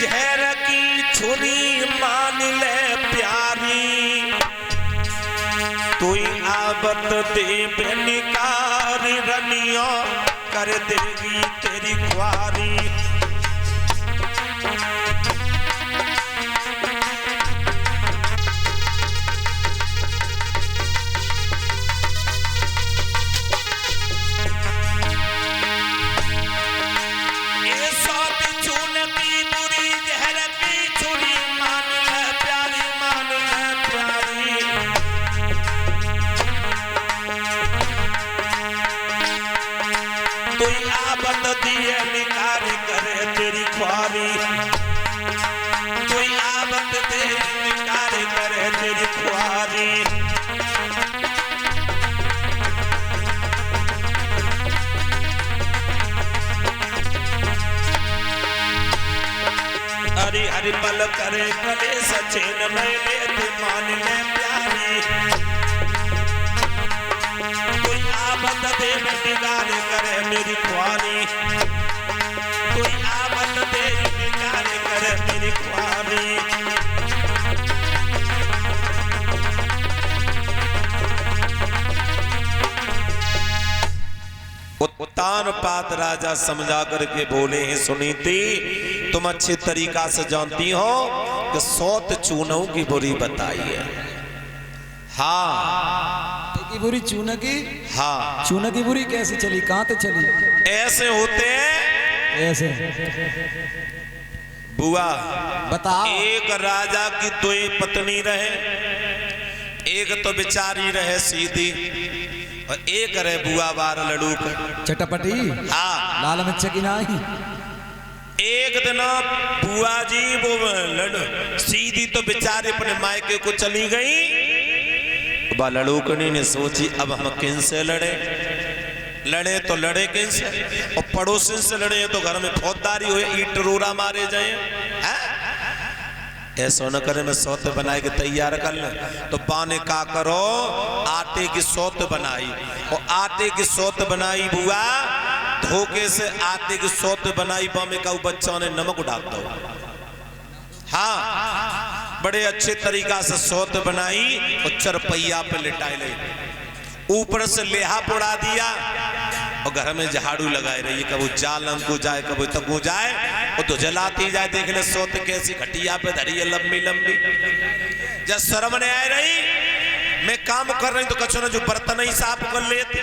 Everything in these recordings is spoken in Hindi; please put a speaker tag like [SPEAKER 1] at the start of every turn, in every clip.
[SPEAKER 1] जहर की छुरी मान ले प्यारी, तू आबत दे बेनिकार रनिया कर देगी तेरी ख्वारी। हरी हरी पल करे कले सचेन नहीं लेते मान ले प्यारी, कोई आबद दे निगारे करे मेरी ख्वारी, कोई आबद दे निगारे करे मेरी ख्वारी। उत्तानपाद राजा समझा करके बोले हैं सुनीति, तुम अच्छे तरीका से जानती हो कि सौत चूनों की बुरी बताई है। हाँ
[SPEAKER 2] की बुरी चूना की,
[SPEAKER 1] हाँ
[SPEAKER 2] चूना की बुरी कैसे चली, कहां तक चली?
[SPEAKER 1] ऐसे होते हैं
[SPEAKER 2] ऐसे
[SPEAKER 1] बुआ
[SPEAKER 2] बताओ।
[SPEAKER 1] एक राजा की दो पत्नी रहे, एक तो बेचारी रहे सीधी और एक रहे बुआ बार लड़ूक
[SPEAKER 2] चटपटी।
[SPEAKER 1] हाँ
[SPEAKER 2] लाल मिर्च की नहीं।
[SPEAKER 1] एक दिन बुआ जी वो सीधी तो बेचारे अपने मायके को चली गई। लड़ूकनी ने सोची अब हम किन से लड़े, लड़े तो लड़े किन से, और पड़ोसी से लड़े तो घर में फौजदारी हो, ईट रोरा मारे जाए। ऐसा न करे मैं सौत बनाए के तैयार कर ले। तो पाने का करो, आटे की सौत बनाई, और आटे की सौत बनाई बुआ, धोखे से आटे की सौत बनाई, बामे का बच्चा ने नमक डाल दो। हाँ बड़े अच्छे तरीका से सौत बनाई और चरपैया पे लिटाए ले, ऊपर से लेहा उड़ा दिया और घर में झाड़ू लगाए रही, कभी जालम को जाए कभी तकू जाए, और तो जलाती जाए। देख ले सौत कैसी खटिया पे धरी है लंबी लंबी। जब शर्म ने आए रही मैं काम कर रही तो कछो ने जो बर्तन ही साफ कर लेते,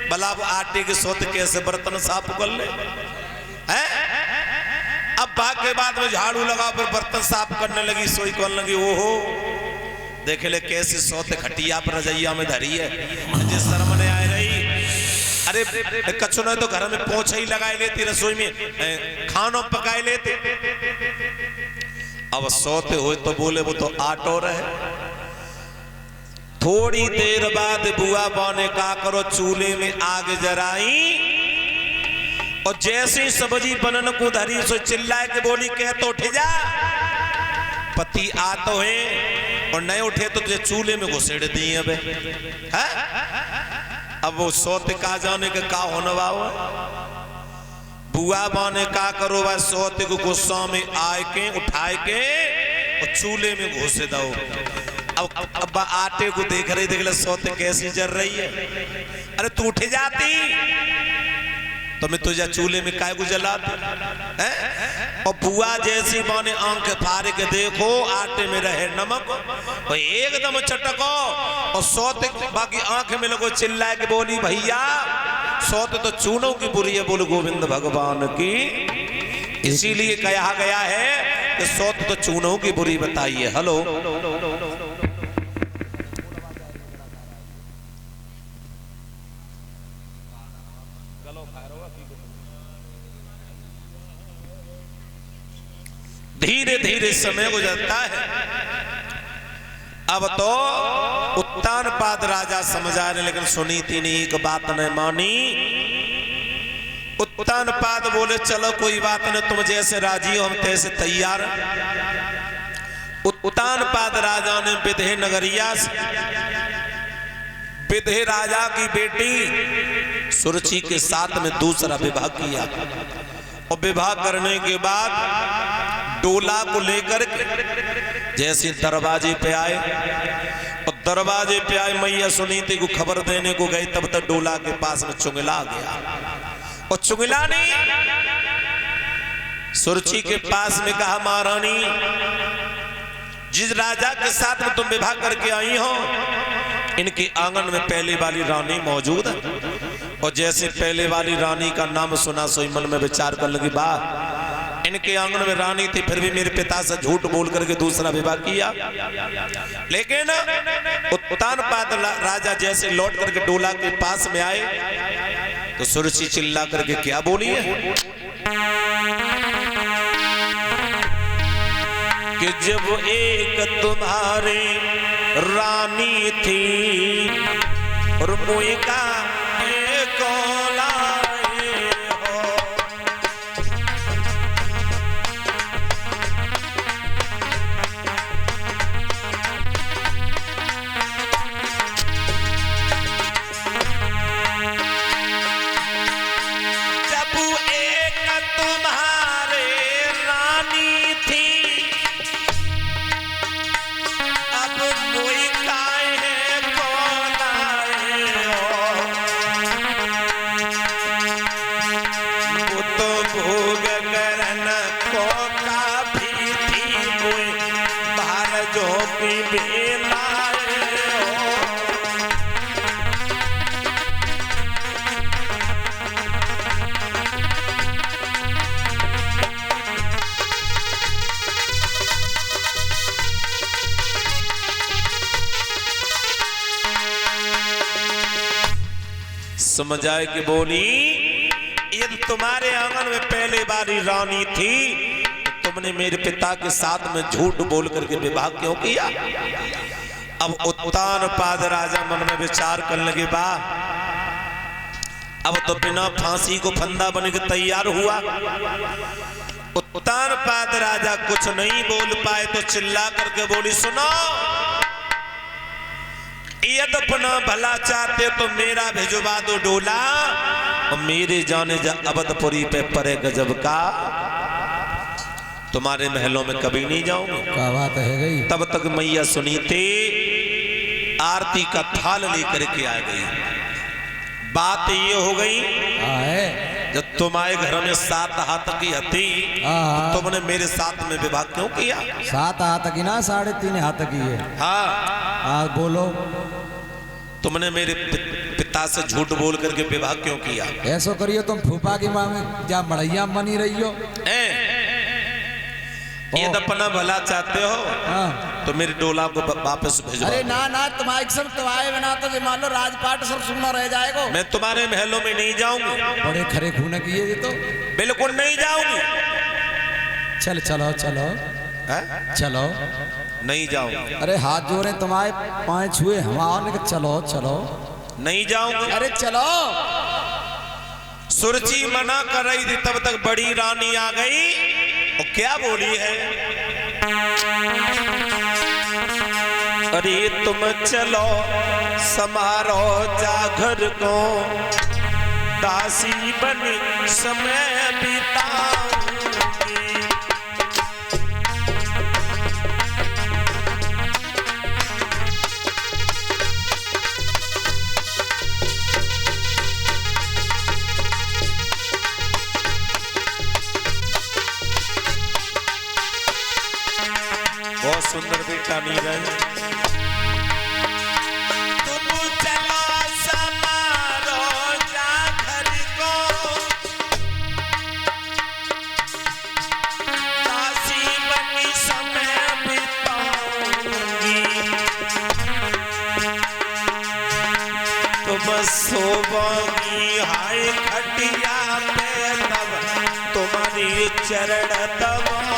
[SPEAKER 1] भला वो आटे की सौत कैसे बर्तन साफ कर ले हैं? अब बाग के बाद में झाड़ू लगा फिर बर्तन साफ करने लगी, सोई कौन लगी, ओहो देख ले कैसी सौत खटिया पर रजैया में धरी है। जिस शर्म ने आए रही, अरे कछो ने तो घर में पोछा ही लगाए लेती, रसोई में खानों पकाए लेते। अब सोते हुए तो बोले वो तो आटो रहे। थोड़ी देर बाद बुआ बौने का करो चूल्हे में आग जराई, और जैसे ही सब्जी बनन को धरी सो चिल्लाए के बोली कह तो उठ जा, पति आ तो है और नहीं उठे तो तुझे चूल्हे में घुसेड़ दी। अब वो सौते का जाने के का होने वाला, बुआ बौने का करो वह सौते को गुस्सा में आए के उठाए के और चूल्हे में घुसे दो। अब आटे को देख रही, देख ले सौते कैसी जल रही है। अरे तू उठ जाती तो मैं तुझे चूल्हे में काय को जलाती है? और बुआ जैसी माने आंख फाड़ के देखो आटे में रहे नमक, और एकदम चटको और सौते बाकी आंख में लगो चिल्लाए के बोली भैया सौते तो चूनों की बुरी है, बोल गोविंद भगवान की। इसीलिए कहा गया है कि सौत तो चूनों की बुरी बताइए। हेलो धीरे धीरे समय गुजरता है। अब तो उत्तानपाद राजा समझा रहे, लेकिन सुनीति ने एक बात नहीं मानी। उत्तानपाद बोले चलो कोई बात नहीं, तुम जैसे राजी हो हम तैसे तैयार। उत्तानपाद राजा ने विदेह नगरिया से विदेह राजा की बेटी सुरुचि के साथ में दूसरा विवाह किया, और विवाह करने के बाद डोला को लेकर के जैसे दरवाजे पे आए और दरवाजे पे आए मैया सुनीति को खबर देने को गई, तब तक डोला के पास में चुंगला गया और चुंगला नहीं सुरची के पास में कहा, महारानी जिस राजा के साथ में तुम विवाह करके आई हो इनके आंगन में पहले वाली रानी मौजूद है। और जैसे पहले वाली रानी का नाम सुना सोई मन में विचार कर लगी, बा इनके आंगन में रानी थी फिर भी मेरे पिता से झूठ बोल करके दूसरा विवाह किया। लेकिन उत्तानपाद राजा जैसे लौट करके डोला के पास में आए तो सुरची चिल्ला करके क्या बोली है कि जब एक तुम्हारी रानी थी और मुई का एक लाए हो, जब एक तुम्हारे रानी थी अब मुई काहे को लाए हो, वो तो भोग करन को काफी थी मुई बाहर जो की बेलाए हो। समझ आए कि बोली ये तुम्हारे आंगन में पहले बारी रानी थी तो तुमने मेरे पिता के साथ में झूठ बोल करके विवाह क्यों किया। अब उत्तानपाद राजा मन में विचार करने लगे, बा अब तो बिना फांसी को फंदा बन के तैयार हुआ। उत्तानपाद राजा कुछ नहीं बोल पाए तो चिल्ला करके बोली, सुनो यदि अपना भला चाहते तो मेरा भिजवा दो डोला और मेरे जाने जा अवधपुरी पे परे गजब का, तुम्हारे महलों में कभी नहीं जाऊंगा।
[SPEAKER 2] क्या बात है गई।
[SPEAKER 1] तब तक मैया सुनीति आरती का थाल लेकर के आ गई। बात ये हो गई जब तुम आए घर में 7 हाथ की हथी तो तुमने मेरे साथ में विवाह क्यों किया।
[SPEAKER 2] 7 हाथ की ना 3.5 हाथ की है।
[SPEAKER 1] हाँ
[SPEAKER 2] बोलो
[SPEAKER 1] तुमने मेरे पिता से झूठ बोल करके विवाह क्यों किया।
[SPEAKER 2] ऐसा करियो तुम फूफा की माँ में क्या मड़ैया बनी रही हो।
[SPEAKER 1] ये तो अपना भला चाहते हो तो मेरे डोला को वापस भेजो।
[SPEAKER 2] अरे ना ना तुम्हारे सब तुम्हारे बिना तो मान लो राजपाट सब सुनना रह जाएगा।
[SPEAKER 1] मैं तुम्हारे महलों में नहीं जाऊंगी।
[SPEAKER 2] बड़े खरे खून किए तो
[SPEAKER 1] बिल्कुल नहीं जाऊंगी।
[SPEAKER 2] चल चलो चलो चलो
[SPEAKER 1] नहीं जाऊंगी।
[SPEAKER 2] अरे हाथ जोड़े तुम्हारे 5 छुए हमारे चलो चलो
[SPEAKER 1] नहीं जाऊंगी।
[SPEAKER 2] अरे चलो।
[SPEAKER 1] सुरची मना कर रही थी तब तक बड़ी रानी आ गई और क्या बोली है, अरे तुम चलो समारो जागर को दासी बनी समय बिताऊंगी। बहुत सुंदर बेटा नहीं रहे। तुम चलो समारो जागर को दासी बनी समय बिताऊंगी। तुम सोओगी हाय खटिया पे तब तुम्हारी चरण दबाऊंगी।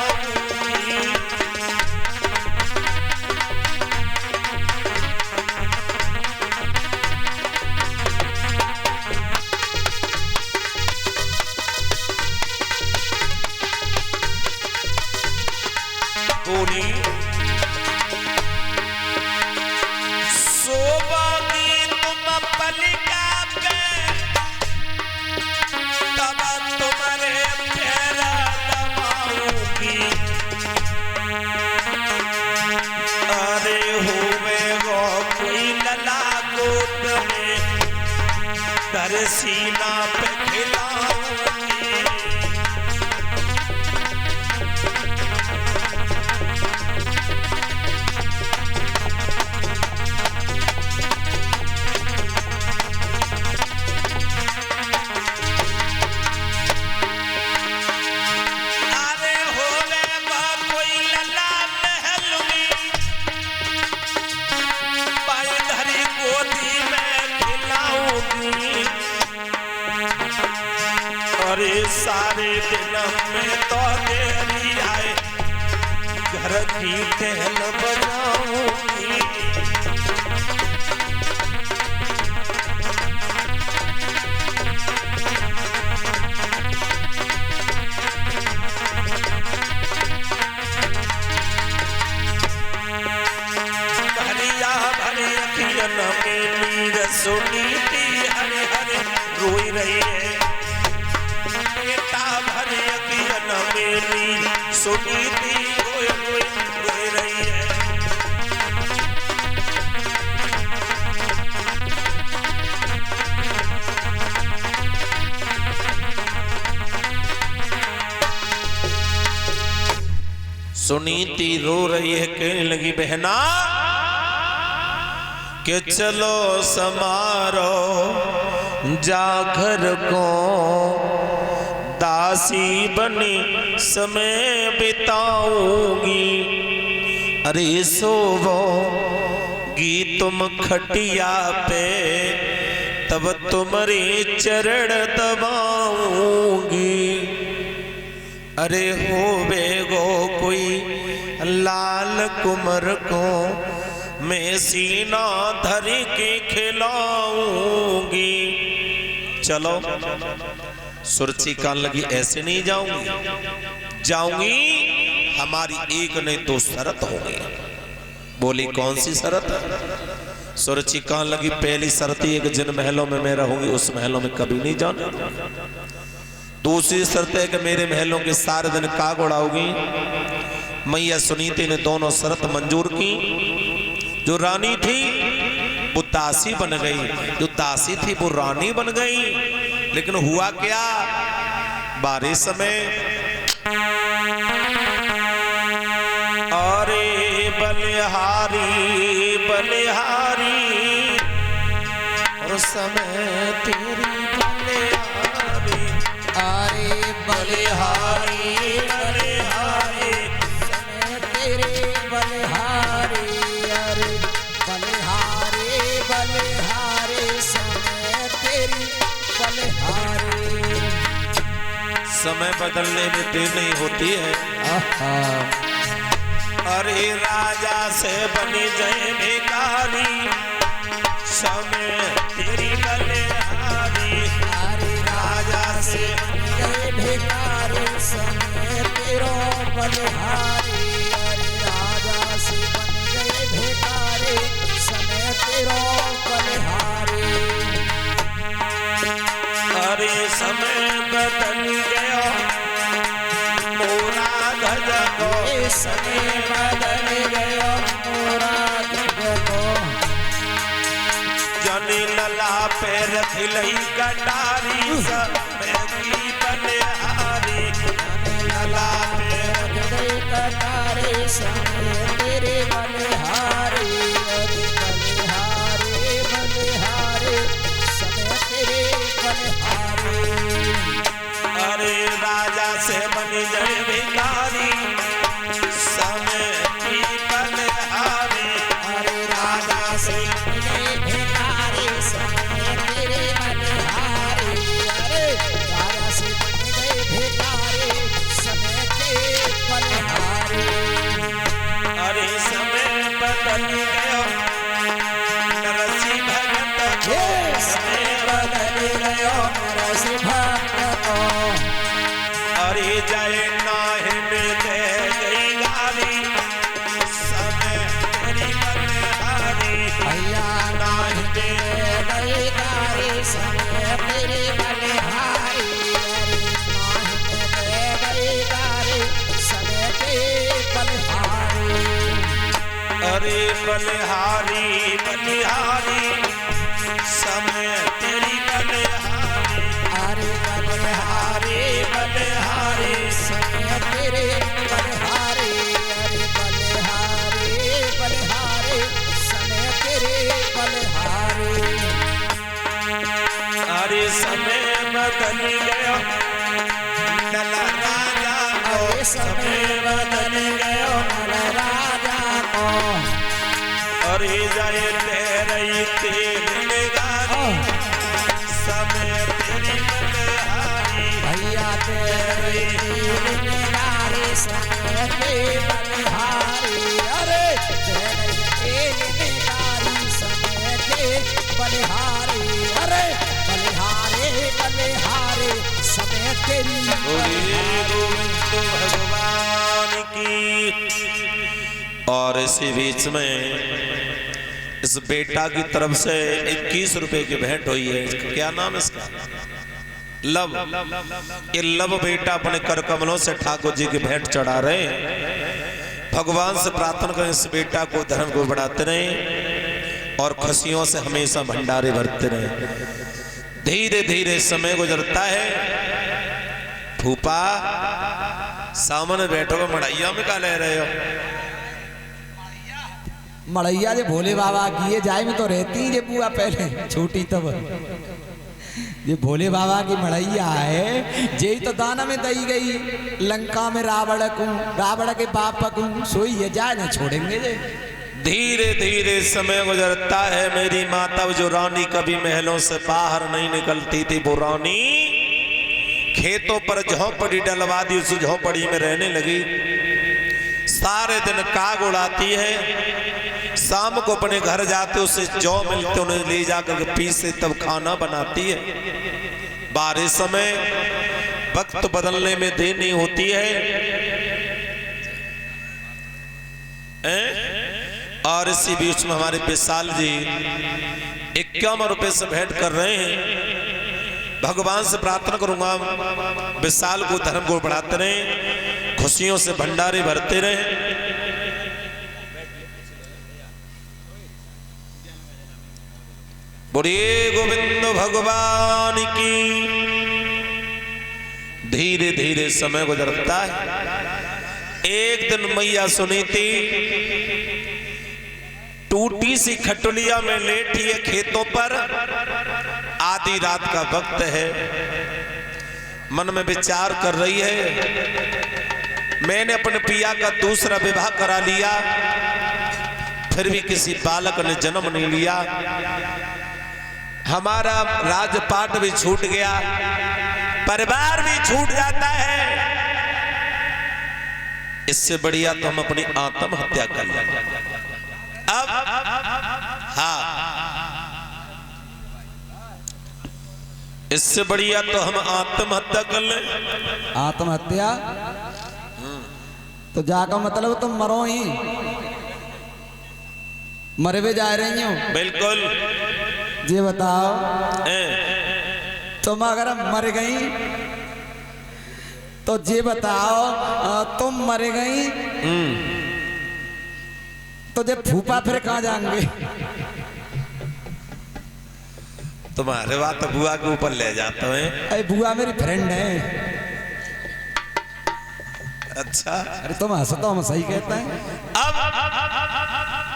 [SPEAKER 1] सोओगी तुम पलका पे तब तुम्हारे पैर दबाऊंगी। सीना पे खिलाऊंगी। सारे दिन में तो देरी आए, घर की टहल बजाऊंगी। भरिया भरी अखियन में नीर सुनी थी, हरे हरे रोई रही है। भरी अखियन में नीर सुनी थी, रोए रोए रोए रही है। सुनीति रो रही है, कहने लगी बहना कि चलो समारो जा घर को, दासी बनी समय बिताऊंगी। अरे सोवोगी तुम खटिया पे, तब तुम्हारे चरण दबाऊंगी। अरे होवे गो कोई लाल कुमर को, मैं सीना धर के खिलाऊंगी। चलो सुरची कान लगी, ऐसे नहीं जाऊंगी, जाऊंगी हमारी एक नहीं दो शर्त होगी। बोली कौन सी शर्त? सुरची कान लगी, पहली शर्त है कि जिन महलों में मैं रहूंगी उस महलों में कभी नहीं जाना। दूसरी शर्त है कि मेरे महलों के सारे दिन काग उड़ाओगी। मैया सुनीति ने दोनों शर्त मंजूर की। जो रानी थी वो दासी बन गई, जो दासी थी वो रानी बन गई। लेकिन हुआ क्या, बारिश में अरे बलिहारी बलिहारी, और समय तेरी बलिहारी।
[SPEAKER 2] अरे
[SPEAKER 1] बलिहारी बलिहारी,
[SPEAKER 2] समय तेरे बलिहारी। अरे बलिहारी बलिहारी, समय तेरी बलिहारी।
[SPEAKER 1] समय बदलने में देर नहीं होती है। अरे राजा से बनी जय भिखारी, समय तेरी बलिहारी।
[SPEAKER 2] अरे
[SPEAKER 1] राजा से
[SPEAKER 2] जय भिखारी, समय तेरो बलिहारी। अरे राजा से बन गए भिखारी, समय तेरो बलिहारी।
[SPEAKER 1] अरे समय बदल गया मोरा गज को,
[SPEAKER 2] समय बदल गया मोरा गज को।
[SPEAKER 1] जनी लला पे रखलई कटारी, समय की बलिहारी। लला पे
[SPEAKER 2] रखलई कटारी, समय तेरे बलिहारी। अरे बलिहारी बलिहारी, समय तेरे बलिहारी।
[SPEAKER 1] अरे राजा से बनी जय भिखारी, समय की बलिहारी।
[SPEAKER 2] अरे राजा से बन गए भिखारी, समय तेरे बलिहारी। अरे राजा से बन गए भिखारी, समय तेरे बलिहारी।
[SPEAKER 1] अरे समय बदल गया नरसी भगत को,
[SPEAKER 2] समय बदल गया नरसिंह भगत को।
[SPEAKER 1] अरे जय नाहे में दे गई गाली, समय तेरी बलिहारी।
[SPEAKER 2] भैया नाहि दे गई गारी, समय तेरी बलिहारी। अरे नाहि दे गई गारी, समय तेरी बलिहारी।
[SPEAKER 1] अरे बलिहारी बलिहारी, समय तेरी बलिहारी।
[SPEAKER 2] तेरे तीन निगारे समय के बलिहारी अरे तेरे तीन निगारी समय के बलिहारी अरे बलिहारे बलिहारे समय तेरी
[SPEAKER 1] गोविंद भगवान की। और इसी बीच में इस बेटा की तरफ से 21 रुपए की भेंट हुई है। इसका क्या नाम है इसका? लब। ये लब बेटा अपने कर कमलों से ठाकुर जी की भेंट चढ़ा रहे हैं। भगवान से प्रार्थना करें इस बेटा को धर्म को बढ़ाते रहे और खुशियों से हमेशा भंडारे भरते रहे। धीरे धीरे समय गुजरता है। फूफा सामने बैठो, मड़ैया में क्या ले रहे हो?
[SPEAKER 2] मड़ैया जे भोले बाबा की ये जाए में तो रहती जे बुआ पहले छोटी तब ये भोले बाबा की मड़ैया है जे तो दाना में दई गई लंका में रावण के बाप को सोई ये जाए ना छोड़ेंगे जे।
[SPEAKER 1] धीरे धीरे समय गुजरता है। मेरी माता जो रानी कभी महलों से बाहर नहीं निकलती थी, वो रानी खेतों पर झोंपड़ी डलवा दी, उस झोंपड़ी में रहने लगी। सारे दिन काग उड़ाती है, शाम को अपने घर जाते उसे जौ मिलते उन्हें ले जाकर पीसे तब खाना बनाती है। बारह समय वक्त बदलने में देर नहीं होती है। और इसी बीच में हमारे विशाल जी 51 रुपए से भेंट कर रहे हैं। भगवान से प्रार्थना करूंगा विशाल को धर्म को बढ़ाते रहे, खुशियों से भंडारे भरते रहे। बोलिए गोविंद भगवान की। धीरे धीरे समय गुजरता है। एक दिन मैया सुनीति टूटी सी खटुलिया में लेटी है खेतों पर। आधी रात का वक्त है। मन में विचार कर रही है, मैंने अपने पिया का दूसरा विवाह करा लिया, फिर भी किसी बालक ने जन्म नहीं लिया। हमारा राजपाट भी छूट गया, परिवार भी छूट जाता है। इससे बढ़िया तो हम अपनी आत्महत्या कर लें। अब हाँ, इससे बढ़िया तो हम आत्महत्या कर लें।
[SPEAKER 2] आत्महत्या तो जाकर मतलब तुम मरो ही, मरे हुए जा रही हो।
[SPEAKER 1] बिल्कुल।
[SPEAKER 2] ये बताओ तुम अगर मर गई तो ये बताओ तुम मर गई तो जब फूफा फिर कहाँ जाएंगे?
[SPEAKER 1] तुम्हारे बात तो बुआ के ऊपर ले जाते हैं।
[SPEAKER 2] अरे बुआ मेरी फ्रेंड है।
[SPEAKER 1] अच्छा,
[SPEAKER 2] अरे तुम हंसो तो हम सही कहते हैं।
[SPEAKER 1] अब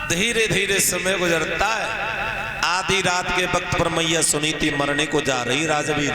[SPEAKER 1] धीरे धीरे समय गुजरता है। आधी रात के वक्त पर मैया सुनीति मरने को जा रही राजवीर।